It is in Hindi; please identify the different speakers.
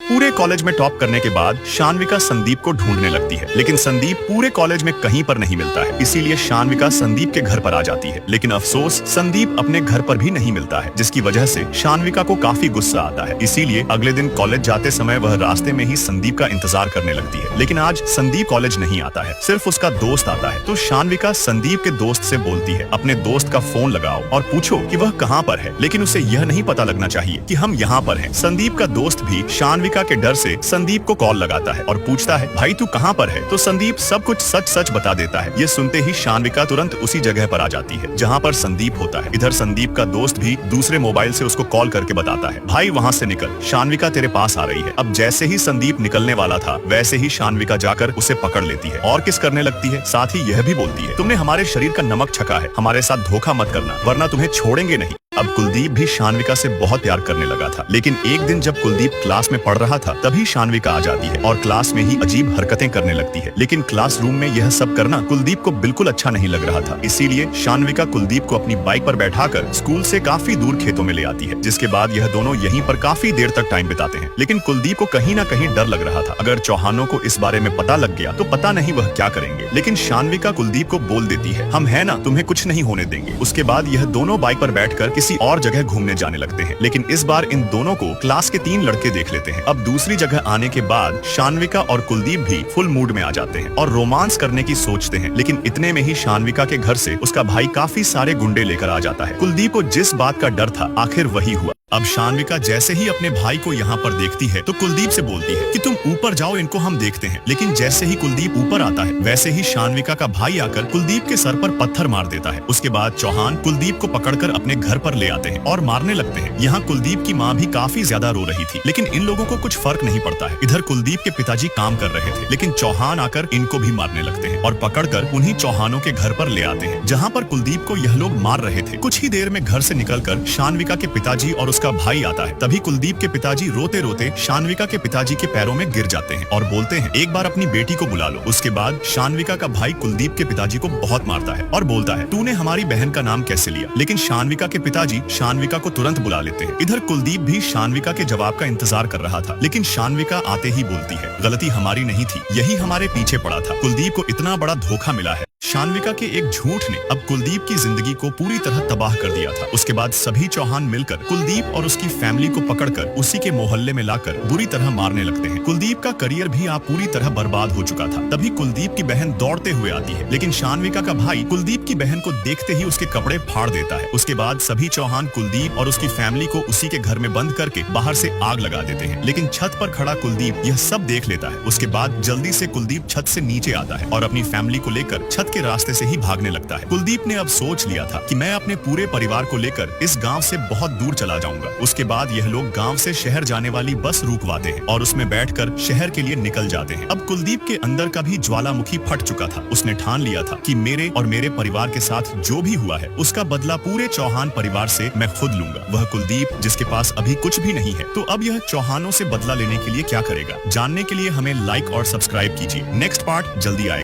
Speaker 1: पूरे कॉलेज में टॉप करने के बाद शान्विका संदीप को ढूंढने लगती है, लेकिन संदीप पूरे कॉलेज में कहीं पर नहीं मिलता है। इसीलिए शान्विका संदीप के घर पर आ जाती है, लेकिन अफसोस संदीप अपने घर पर भी नहीं मिलता है, जिसकी वजह से शान्विका को काफी गुस्सा आता है। इसीलिए अगले दिन कॉलेज जाते समय वह रास्ते में ही संदीप का इंतजार करने लगती है, लेकिन आज संदीप कॉलेज नहीं आता है, सिर्फ उसका दोस्त आता है। तो शान्विका संदीप के दोस्त से बोलती है, अपने दोस्त का फोन लगाओ और पूछो कि वह कहाँ पर है, लेकिन उसे यह नहीं पता लगना चाहिए कि हम यहाँ पर हैं। संदीप का दोस्त भी शान्विका के डर से संदीप को कॉल लगाता है और पूछता है, भाई तू कहाँ पर है? तो संदीप सब कुछ सच सच बता देता है। ये सुनते ही शान्विका तुरंत उसी जगह पर आ जाती है जहाँ पर संदीप होता है। इधर संदीप का दोस्त भी दूसरे मोबाइल से उसको कॉल करके बताता है, भाई वहाँ से निकल, शान्विका तेरे पास आ रही है। अब जैसे ही संदीप निकलने वाला था, वैसे ही शान्विका जाकर उसे पकड़ लेती है और किस करने लगती है। साथ ही यह भी बोलती है, तुमने हमारे शरीर का नमक छका है, हमारे साथ धोखा मत करना, वरना तुम्हें छोड़ेंगे नहीं। अब कुलदीप भी शान्विका से बहुत प्यार करने लगा था, लेकिन एक दिन जब कुलदीप क्लास में पढ़ रहा था, तभी शान्विका आ जाती है और क्लास में ही अजीब हरकतें करने लगती है। लेकिन क्लासरूम में यह सब करना कुलदीप को बिल्कुल अच्छा नहीं लग रहा था। इसीलिए शान्विका कुलदीप को अपनी बाइक पर बैठाकर स्कूल से काफी दूर खेतों में ले आती है, जिसके बाद यह दोनों यहीं पर काफी देर तक टाइम बिताते हैं। लेकिन कुलदीप को कहीं ना कहीं डर लग रहा था, अगर चौहानों को इस बारे में पता लग गया तो पता नहीं वह क्या करेंगे। लेकिन शान्विका कुलदीप को बोल देती है, हम है ना, तुम्हें कुछ नहीं होने देंगे। उसके बाद यह दोनों बाइक पर बैठकर किसी और जगह घूमने जाने लगते हैं, लेकिन इस बार इन दोनों को क्लास के 3 लड़के देख लेते हैं। अब दूसरी जगह आने के बाद शान्विका और कुलदीप भी फुल मूड में आ जाते हैं और रोमांस करने की सोचते हैं, लेकिन इतने में ही शान्विका के घर से उसका भाई काफी सारे गुंडे लेकर आ जाता है। कुलदीप को जिस बात का डर था, आखिर वही हुआ। अब शान्विका जैसे ही अपने भाई को यहाँ पर देखती है तो कुलदीप से बोलती है कि तुम ऊपर जाओ, इनको हम देखते हैं। लेकिन जैसे ही कुलदीप ऊपर आता है, वैसे ही शान्विका का भाई आकर कुलदीप के सर पर पत्थर मार देता है। उसके बाद चौहान कुलदीप को पकड़कर अपने घर पर ले आते हैं और मारने लगते हैं। यहाँ कुलदीप की माँ भी काफी ज्यादा रो रही थी, लेकिन इन लोगों को कुछ फर्क नहीं पड़ता है। इधर कुलदीप के पिताजी काम कर रहे थे, लेकिन चौहान आकर इनको भी मारने लगते हैं और पकड़कर उन्हीं चौहानों के घर पर ले आते हैं, जहाँ पर कुलदीप को यह लोग मार रहे थे। कुछ ही देर में घर से निकलकर शान्विका के पिताजी और उसका भाई आता है। तभी कुलदीप के पिताजी रोते रोते शान्विका के पिताजी के पैरों में गिर जाते हैं और बोलते हैं, एक बार अपनी बेटी को बुला लो। उसके बाद शान्विका का भाई कुलदीप के पिताजी को बहुत मारता है और बोलता है, तूने हमारी बहन का नाम कैसे लिया? लेकिन शान्विका के पिताजी शान्विका को तुरंत बुला लेते हैं। इधर कुलदीप भी शान्विका के जवाब का इंतजार कर रहा था, लेकिन शान्विका आते ही बोलती है, गलती हमारी नहीं थी, यही हमारे पीछे पड़ा था। कुलदीप को इतना बड़ा धोखा मिला है। शान्विका के एक झूठ ने अब कुलदीप की जिंदगी को पूरी तरह तबाह कर दिया था। उसके बाद सभी चौहान मिलकर कुलदीप और उसकी फैमिली को पकड़कर उसी के मोहल्ले में लाकर बुरी तरह मारने लगते हैं। कुलदीप का करियर भी आप पूरी तरह बर्बाद हो चुका था। तभी कुलदीप की बहन दौड़ते हुए आती है, लेकिन शान्विका का भाई कुलदीप की बहन को देखते ही उसके कपड़े फाड़ देता है। उसके बाद सभी चौहान कुलदीप और उसकी फैमिली को उसी के घर में बंद करके बाहर से आग लगा देते हैं, लेकिन छत पर खड़ा कुलदीप यह सब देख लेता है। उसके बाद जल्दी से कुलदीप छत से नीचे आता है और अपनी फैमिली को लेकर छत के रास्ते से ही भागने लगता है। कुलदीप ने अब सोच लिया था कि मैं अपने पूरे परिवार को लेकर इस गांव से बहुत दूर चला जाऊंगा। उसके बाद यह लोग गांव से शहर जाने वाली बस रुकवाते हैं और उसमें बैठकर शहर के लिए निकल जाते हैं। अब कुलदीप के अंदर का भी ज्वालामुखी फट चुका था। उसने ठान लिया था कि मेरे और मेरे परिवार के साथ जो भी हुआ है, उसका बदला पूरे चौहान परिवार से मैं खुद लूंगा। वह कुलदीप जिसके पास अभी कुछ भी नहीं है, तो अब यह चौहानों से बदला लेने के लिए क्या करेगा? जानने के लिए हमें लाइक और सब्सक्राइब कीजिए। नेक्स्ट पार्ट जल्दी आएगा।